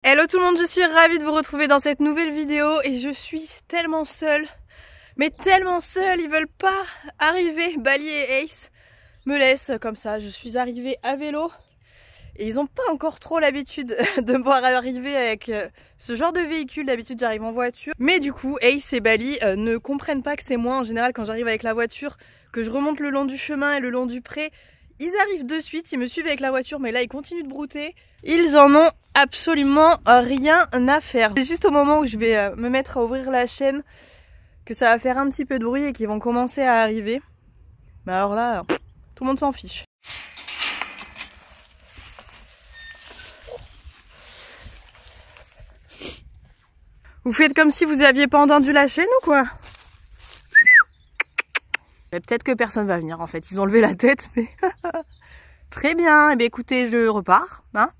Hello tout le monde, je suis ravie de vous retrouver dans cette nouvelle vidéo et je suis tellement seule, mais tellement seule, ils veulent pas arriver. Bali et Ace me laissent comme ça, je suis arrivée à vélo et ils ont pas encore trop l'habitude de me voir arriver avec ce genre de véhicule. D'habitude j'arrive en voiture, mais du coup Ace et Bali ne comprennent pas que c'est moi. En général quand j'arrive avec la voiture, que je remonte le long du chemin et le long du pré, ils arrivent de suite, ils me suivent avec la voiture, mais là ils continuent de brouter. Ils en ont absolument rien à faire. C'est juste au moment où je vais me mettre à ouvrir la chaîne que ça va faire un petit peu de bruit et qu'ils vont commencer à arriver. Mais alors là, tout le monde s'en fiche. Vous faites comme si vous aviez pas entendu la chaîne ou quoi? Peut-être que personne va venir en fait, ils ont levé la tête mais... Très bien, et bien écoutez, je repars, hein.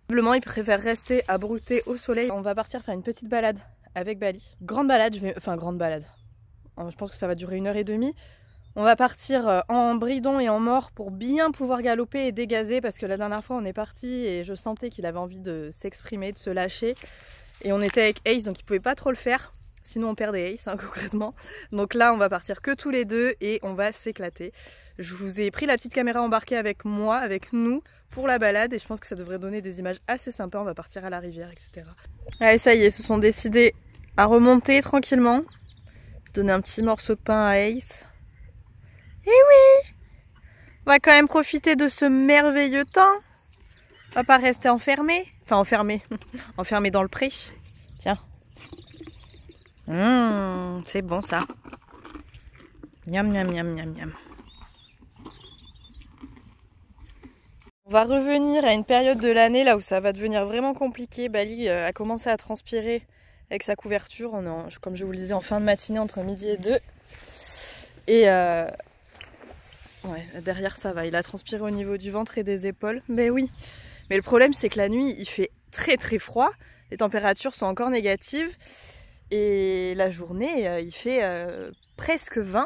Visiblement ils préfèrent rester à brouter au soleil. On va partir faire une petite balade avec Bali. Grande balade, grande balade. Je pense que ça va durer 1h30. On va partir en bridon et en mort pour bien pouvoir galoper et dégazer parce que la dernière fois on est parti et je sentais qu'il avait envie de s'exprimer, de se lâcher. Et on était avec Ace donc il pouvait pas trop le faire. Sinon on perdait Ace hein, concrètement. Donc là on va partir que tous les deux et on va s'éclater. Je vous ai pris la petite caméra embarquée avec moi, avec nous, pour la balade et je pense que ça devrait donner des images assez sympas. On va partir à la rivière, etc. Allez, ça y est, ils se sont décidés à remonter tranquillement. Donner un petit morceau de pain à Ace. Et oui! On va quand même profiter de ce merveilleux temps. On va pas rester enfermé. Enfin, enfermé. Enfermé dans le pré. Tiens. C'est bon ça. Miam, miam, miam, miam, miam. On va revenir à une période de l'année là où ça va devenir vraiment compliqué. Bali a commencé à transpirer avec sa couverture. On est comme je vous le disais en fin de matinée entre midi et 2. Et ouais, derrière ça va. Il a transpiré au niveau du ventre et des épaules. Mais oui. Mais le problème c'est que la nuit il fait très très froid. Les températures sont encore négatives. Et la journée il fait presque 20.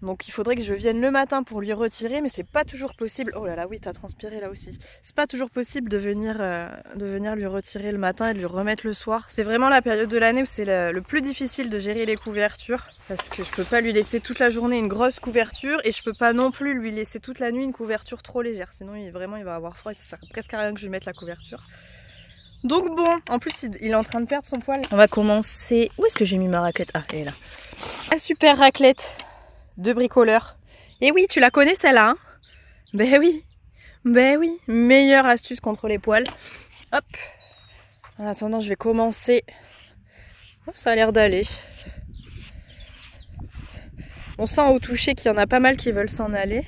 Donc il faudrait que je vienne le matin pour lui retirer, mais c'est pas toujours possible. Oh là là, oui, t'as transpiré là aussi. C'est pas toujours possible de venir lui retirer le matin et de lui remettre le soir. C'est vraiment la période de l'année où c'est le plus difficile de gérer les couvertures. Parce que je peux pas lui laisser toute la journée une grosse couverture et je peux pas non plus lui laisser toute la nuit une couverture trop légère. Sinon il va avoir froid et ça sert presque à rien que je lui mette la couverture. Donc bon, en plus il est en train de perdre son poil. On va commencer... Où est-ce que j'ai mis ma raclette? Ah, elle est là. La super raclette de bricoleur. Et oui, tu la connais celle-là, hein? Ben oui, meilleure astuce contre les poils. Hop. En attendant, je vais commencer. Oh, ça a l'air d'aller. On sent au toucher qu'il y en a pas mal qui veulent s'en aller.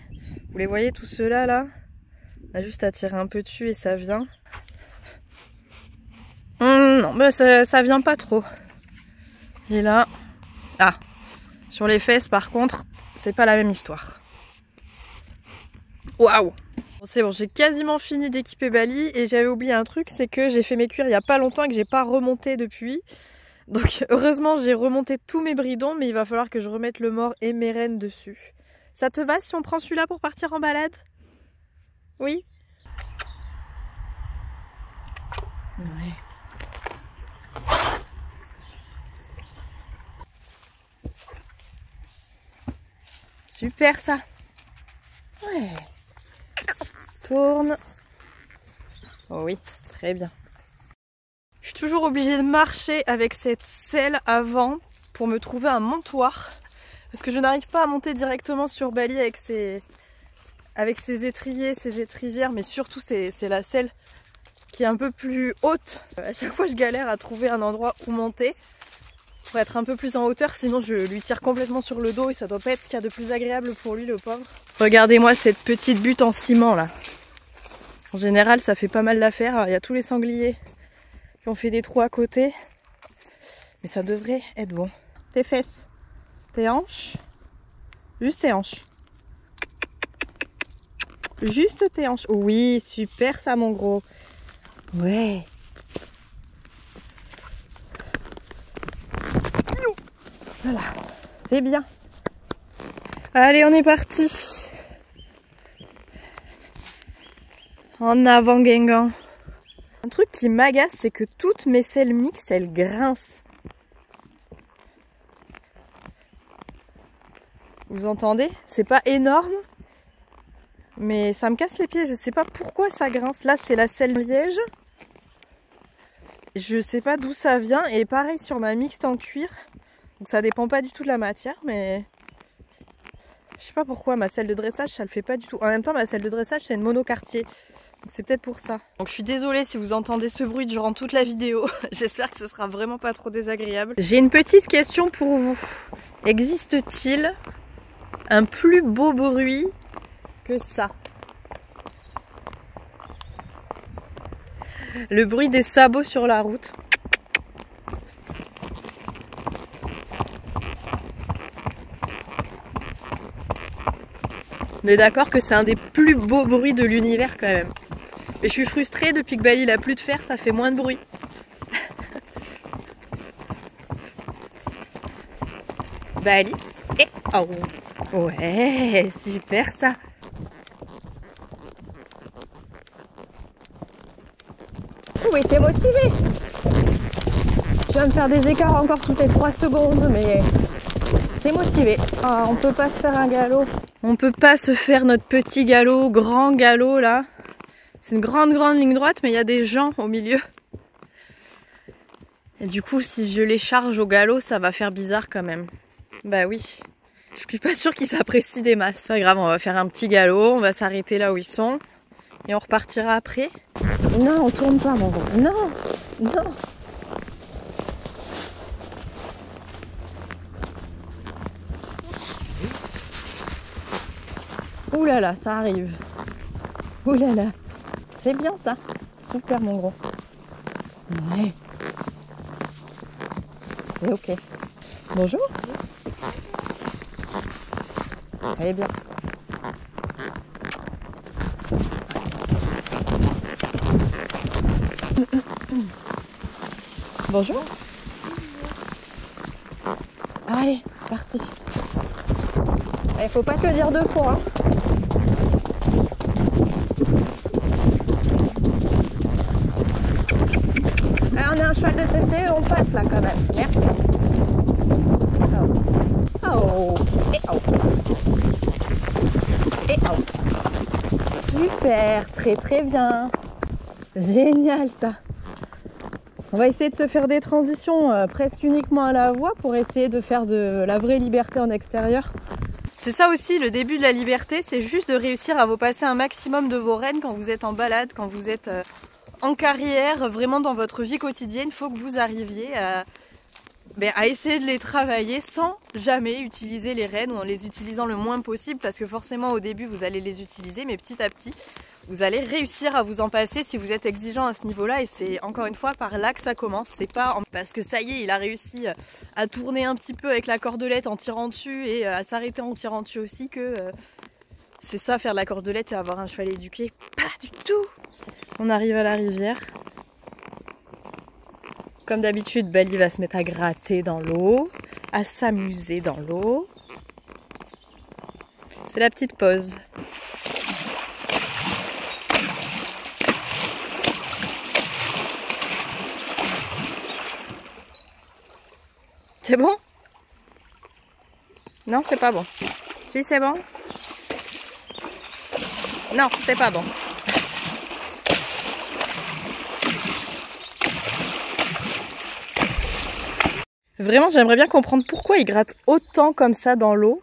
Vous les voyez tous ceux-là, là? On a juste à tirer un peu dessus et ça vient. Non, mais ça vient pas trop. Et là... Ah, sur les fesses par contre, c'est pas la même histoire. Waouh! Bon, c'est bon, j'ai quasiment fini d'équiper Bali et j'avais oublié un truc, c'est que j'ai fait mes cuirs il y a pas longtemps et que j'ai pas remonté depuis. Donc heureusement j'ai remonté tous mes bridons, mais il va falloir que je remette le mort et mes rennes dessus. Ça te va si on prend celui-là pour partir en balade? Oui? Ouais. Super ça. Ouais. Tourne. Oh oui, très bien. Je suis toujours obligée de marcher avec cette selle avant pour me trouver un montoir. Parce que je n'arrive pas à monter directement sur Bali avec ses étriers, ses étrigères. Mais surtout c'est la selle qui est un peu plus haute. À chaque fois je galère à trouver un endroit où monter. Pour être un peu plus en hauteur, sinon je lui tire complètement sur le dos et ça doit pas être ce qu'il y a de plus agréable pour lui, le pauvre. Regardez-moi cette petite butte en ciment là. En général ça fait pas mal d'affaires, il y a tous les sangliers qui ont fait des trous à côté. Mais ça devrait être bon. Tes fesses, tes hanches, juste tes hanches. Juste tes hanches. Oui, super ça mon gros. Ouais. Voilà, c'est bien. Allez, on est parti. En avant, Guingamp. Un truc qui m'agace, c'est que toutes mes selles mixtes, elles grincent. Vous entendez? C'est pas énorme, mais ça me casse les pieds. Je sais pas pourquoi ça grince. Là, c'est la selle liège. Je sais pas d'où ça vient. Et pareil sur ma mixte en cuir. Donc ça dépend pas du tout de la matière, mais je sais pas pourquoi ma selle de dressage ça le fait pas du tout. En même temps, ma selle de dressage c'est une monocartier. C'est peut-être pour ça. Donc je suis désolée si vous entendez ce bruit durant toute la vidéo. J'espère que ce sera vraiment pas trop désagréable. J'ai une petite question pour vous. Existe-t-il un plus beau bruit que ça? Le bruit des sabots sur la route. On est d'accord que c'est un des plus beaux bruits de l'univers quand même. Mais je suis frustrée, depuis que Bali n'a plus de fer, ça fait moins de bruit. Bali. Et oh. Ouais, super ça. Oui, t'es motivé. Tu vas me faire des écarts encore toutes les 3 secondes, mais t'es motivé. Ah, on peut pas se faire un galop. On peut pas se faire notre petit galop, grand galop là. C'est une grande ligne droite, mais il y a des gens au milieu. Et du coup, si je les charge au galop, ça va faire bizarre quand même. Bah oui. Je suis pas sûre qu'ils s'apprécient des masses. C'est pas grave, on va faire un petit galop, on va s'arrêter là où ils sont. Et on repartira après. Non, on tourne pas, mon gars. Non, non. Ouh là là, ça arrive. Ouh là là. C'est bien ça. Super mon gros. Ouais. C'est ok. Bonjour. Allez bien. Bonjour. Allez, parti. Il faut pas te le dire 2 fois. Hein. On a un cheval de CCE, on passe là quand même. Merci. Oh. Oh. Et oh. Et oh. Super, très bien. Génial ça. On va essayer de se faire des transitions presque uniquement à la voix pour essayer de faire de la vraie liberté en extérieur. C'est ça aussi le début de la liberté, c'est juste de réussir à vous passer un maximum de vos rênes quand vous êtes en balade, quand vous êtes en carrière, vraiment dans votre vie quotidienne. Il faut que vous arriviez à essayer de les travailler sans jamais utiliser les rênes ou en les utilisant le moins possible, parce que forcément au début vous allez les utiliser, mais petit à petit vous allez réussir à vous en passer si vous êtes exigeant à ce niveau-là. Et c'est encore une fois par là que ça commence. C'est pas parce que ça y est, il a réussi à tourner un petit peu avec la cordelette en tirant dessus et à s'arrêter en tirant dessus aussi que c'est ça, faire de la cordelette et avoir un cheval éduqué. Pas du tout. On arrive à la rivière. Comme d'habitude, Bali va se mettre à gratter dans l'eau, à s'amuser dans l'eau. C'est la petite pause. C'est bon? Non, c'est pas bon. Si, c'est bon? Non, c'est pas bon. Vraiment, j'aimerais bien comprendre pourquoi il gratte autant comme ça dans l'eau.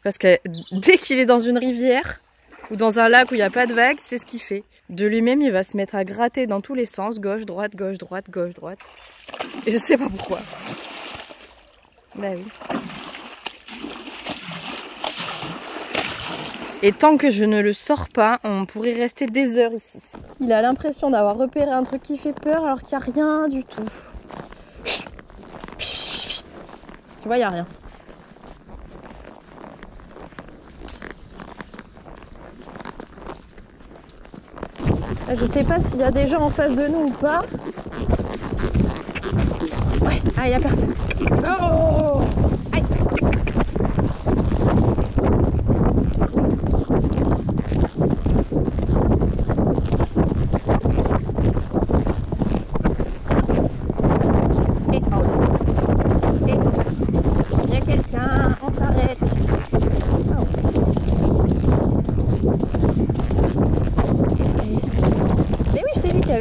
Parce que dès qu'il est dans une rivière ou dans un lac où il n'y a pas de vagues, c'est ce qu'il fait. De lui-même, il va se mettre à gratter dans tous les sens. Gauche, droite, gauche, droite, gauche, droite. Et je sais pas pourquoi. Ben oui. Et tant que je ne le sors pas, on pourrait rester des heures ici. Il a l'impression d'avoir repéré un truc qui fait peur alors qu'il n'y a rien du tout. Tu vois, il n'y a rien. Je sais pas s'il y a des gens en face de nous ou pas. Ouais, ah, il n'y a personne. Oh, aïe.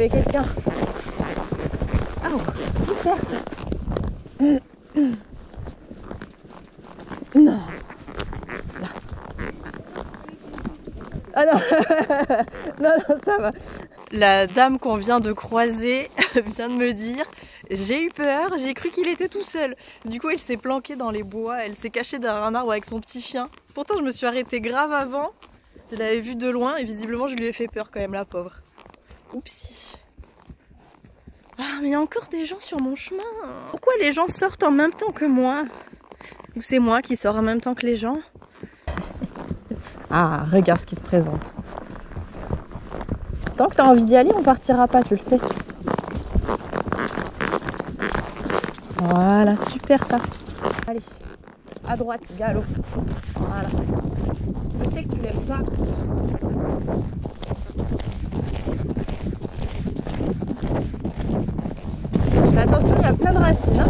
avait quelqu'un. Oh, super ça. Non. Ah non. Non, non, ça va. La dame qu'on vient de croiser vient de me dire j'ai eu peur, j'ai cru qu'il était tout seul. Du coup, elle s'est planquée dans les bois, elle s'est cachée derrière un arbre avec son petit chien. Pourtant, je me suis arrêtée grave avant. Je l'avais vue de loin et visiblement, je lui ai fait peur quand même, la pauvre. Oupsie. Ah, mais il y a encore des gens sur mon chemin. Pourquoi les gens sortent en même temps que moi? Ou c'est moi qui sors en même temps que les gens? Ah, regarde ce qui se présente. Tant que t'as envie d'y aller, on partira pas, tu le sais. Voilà, super ça. Allez, à droite, galop. Voilà. Je sais que tu l'aimes pas. Mais attention, il y a plein de racines. Hein.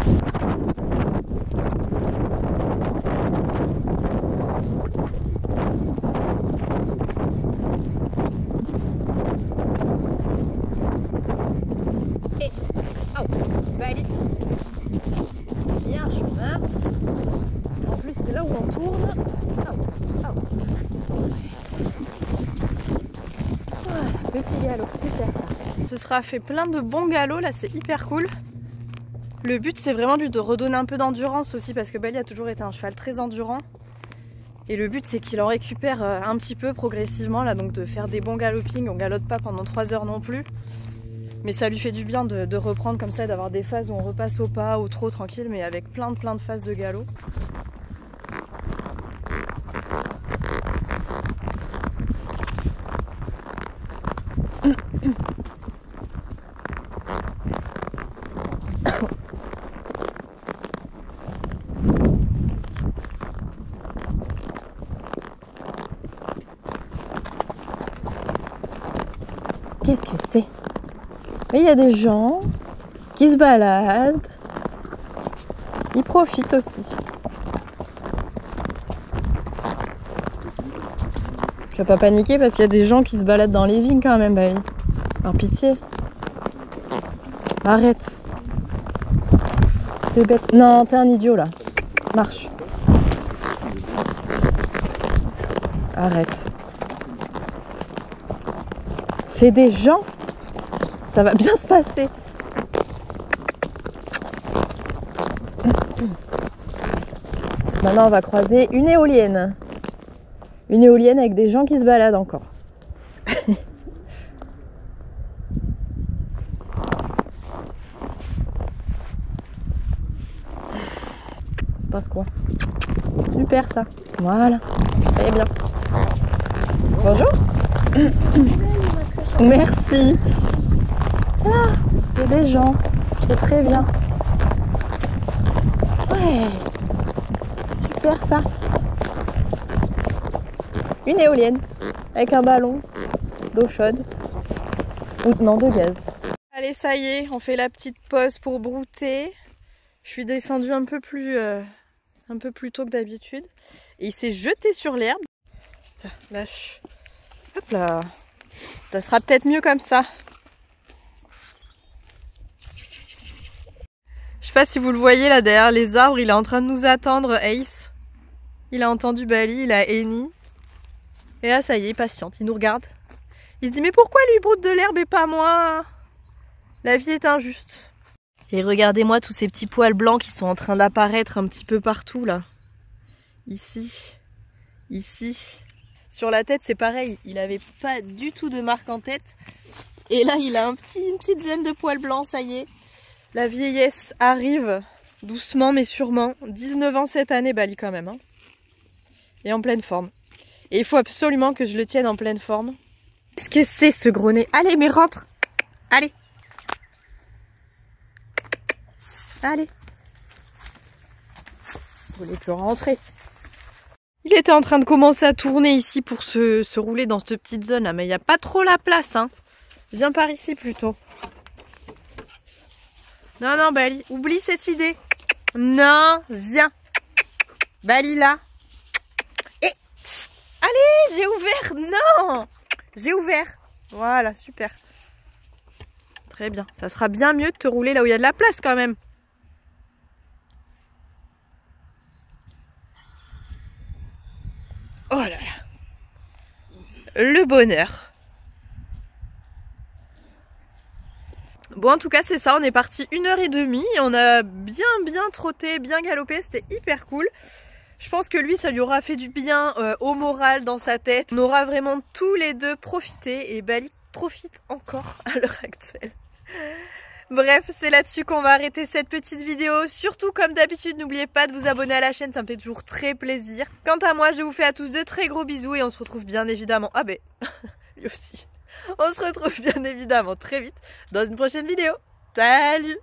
Et, oh, bah allez. Il y a un chemin. En plus, c'est là où on tourne. Voilà, petit galop, super ça. Ce sera fait plein de bons galops, là c'est hyper cool. Le but c'est vraiment de redonner un peu d'endurance aussi parce que Bali a toujours été un cheval très endurant. Et le but c'est qu'il en récupère un petit peu progressivement là, donc de faire des bons galopings. On galope pas pendant 3 heures non plus. Mais ça lui fait du bien de reprendre comme ça, d'avoir des phases où on repasse au pas ou trop tranquille, mais avec plein de phases de galop. Qu'est-ce que c'est? Mais il y a des gens qui se baladent. Ils profitent aussi. Tu vas pas paniquer parce qu'il y a des gens qui se baladent dans les vignes quand même, Bali. Par pitié. Arrête. T'es bête. Non, t'es un idiot là. Marche. Arrête. C'est des gens. Ça va bien se passer. Maintenant, on va croiser une éolienne. Une éolienne avec des gens qui se baladent encore. Il se passe quoi? Super ça. Voilà. Ça y est bien. Bonjour. Merci. Ah, il y a des gens. C'est très bien. Ouais. Super ça. Une éolienne avec un ballon d'eau chaude. Ou non, de gaz. Allez, ça y est, on fait la petite pause pour brouter. Je suis descendue un peu plus tôt que d'habitude. Et il s'est jeté sur l'herbe. Tiens, lâche. Hop là. Ça sera peut-être mieux comme ça. Je sais pas si vous le voyez là derrière les arbres, il est en train de nous attendre, Ace. Il a entendu Bali, il a henni. Et là ça y est, il patiente, il nous regarde. Il se dit mais pourquoi lui broute de l'herbe et pas moi? La vie est injuste. Et regardez-moi tous ces petits poils blancs qui sont en train d'apparaître un petit peu partout là. Ici, ici. Sur la tête c'est pareil, il avait pas du tout de marque en tête. Et là il a une petite dizaine de poils blancs, ça y est. La vieillesse arrive doucement mais sûrement. 19 ans cette année, Bali quand même. Hein. Et en pleine forme. Et il faut absolument que je le tienne en pleine forme. Qu'est-ce que c'est ce gros nez? Allez, mais rentre! Allez! Allez! Vous voulez plus rentrer? Il était en train de commencer à tourner ici pour se rouler dans cette petite zone là, mais il n'y a pas trop la place. Hein. Viens par ici plutôt. Non, non, Bali, oublie cette idée. Non, viens. Bali là. Et allez, j'ai ouvert. Non, j'ai ouvert. Voilà, super. Très bien. Ça sera bien mieux de te rouler là où il y a de la place quand même. Oh là là. Le bonheur. Bon, en tout cas, c'est ça. On est parti 1h30. On a bien trotté, bien galopé. C'était hyper cool. Je pense que lui, ça lui aura fait du bien au moral, dans sa tête. On aura vraiment tous les deux profité. Et Bali profite encore à l'heure actuelle. Bref, c'est là-dessus qu'on va arrêter cette petite vidéo. Surtout, comme d'habitude, n'oubliez pas de vous abonner à la chaîne, ça me fait toujours très plaisir. Quant à moi, je vous fais à tous de très gros bisous et on se retrouve bien évidemment... Ah ben, lui aussi. On se retrouve bien évidemment très vite dans une prochaine vidéo. Salut!